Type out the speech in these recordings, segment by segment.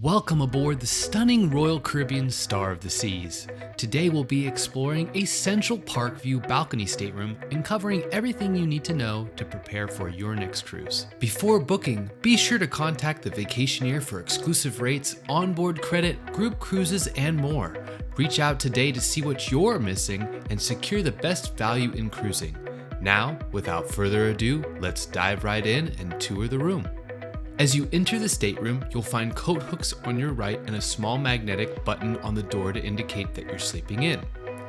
Welcome aboard the stunning Royal Caribbean Star of the Seas. Today we'll be exploring a Central Park View balcony stateroom and covering everything you need to know to prepare for your next cruise. Before booking, be sure to contact the Vacationeer for exclusive rates, onboard credit, group cruises, and more. Reach out today to see what you're missing and secure the best value in cruising. Now, without further ado, let's dive right in and tour the room. As you enter the stateroom, you'll find coat hooks on your right and a small magnetic button on the door to indicate that you're sleeping in.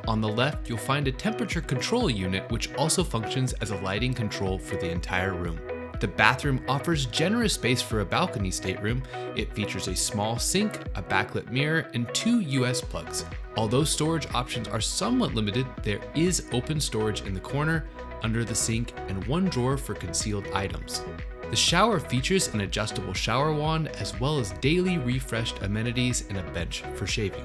On the left, you'll find a temperature control unit which also functions as a lighting control for the entire room. The bathroom offers generous space for a balcony stateroom. It features a small sink, a backlit mirror, and 2 US plugs. Although storage options are somewhat limited, there is open storage in the corner, under the sink, and 1 drawer for concealed items. The shower features an adjustable shower wand as well as daily refreshed amenities and a bench for shaving.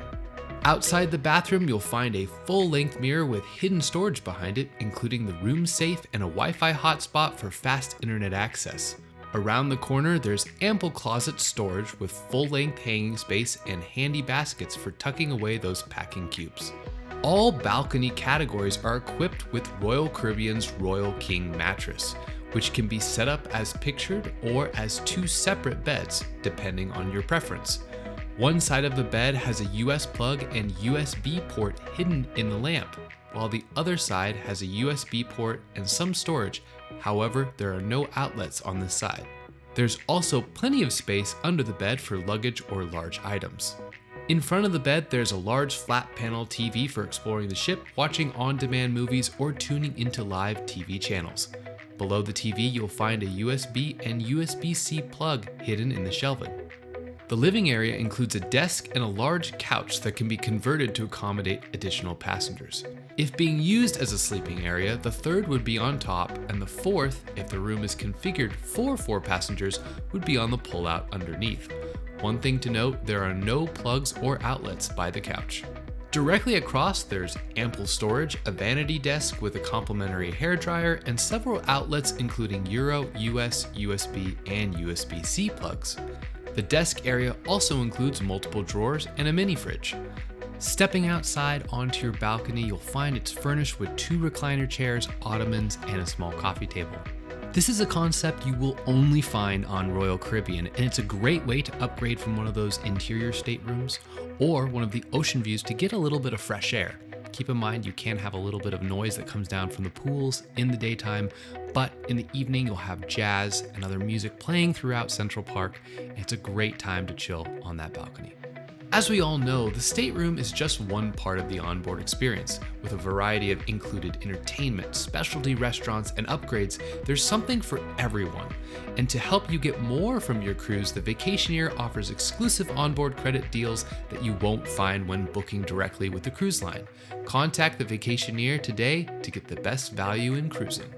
Outside the bathroom, you'll find a full-length mirror with hidden storage behind it, including the room safe and a Wi-Fi hotspot for fast internet access. Around the corner, there's ample closet storage with full-length hanging space and handy baskets for tucking away those packing cubes. All balcony categories are equipped with Royal Caribbean's Royal King mattress, which can be set up as pictured or as 2 separate beds, depending on your preference. One side of the bed has a US plug and USB port hidden in the lamp, while the other side has a USB port and some storage. However, there are no outlets on this side. There's also plenty of space under the bed for luggage or large items. In front of the bed, there's a large flat panel TV for exploring the ship, watching on-demand movies, or tuning into live TV channels. Below the TV, you'll find a USB and USB-C plug hidden in the shelving. The living area includes a desk and a large couch that can be converted to accommodate additional passengers. If being used as a sleeping area, the third would be on top, and the fourth, if the room is configured for 4 passengers, would be on the pullout underneath. One thing to note, there are no plugs or outlets by the couch. Directly across, there's ample storage, a vanity desk with a complimentary hairdryer, and several outlets including Euro, US, USB, and USB-C plugs. The desk area also includes multiple drawers and a mini fridge. Stepping outside onto your balcony, you'll find it's furnished with 2 recliner chairs, ottomans, and a small coffee table. This is a concept you will only find on Royal Caribbean, and it's a great way to upgrade from one of those interior staterooms or one of the ocean views to get a little bit of fresh air. Keep in mind you can have a little bit of noise that comes down from the pools in the daytime, but in the evening you'll have jazz and other music playing throughout Central Park, and it's a great time to chill on that balcony. As we all know, the stateroom is just one part of the onboard experience. With a variety of included entertainment, specialty restaurants, and upgrades, there's something for everyone. And to help you get more from your cruise, the Vacationeer offers exclusive onboard credit deals that you won't find when booking directly with the cruise line. Contact the Vacationeer today to get the best value in cruising.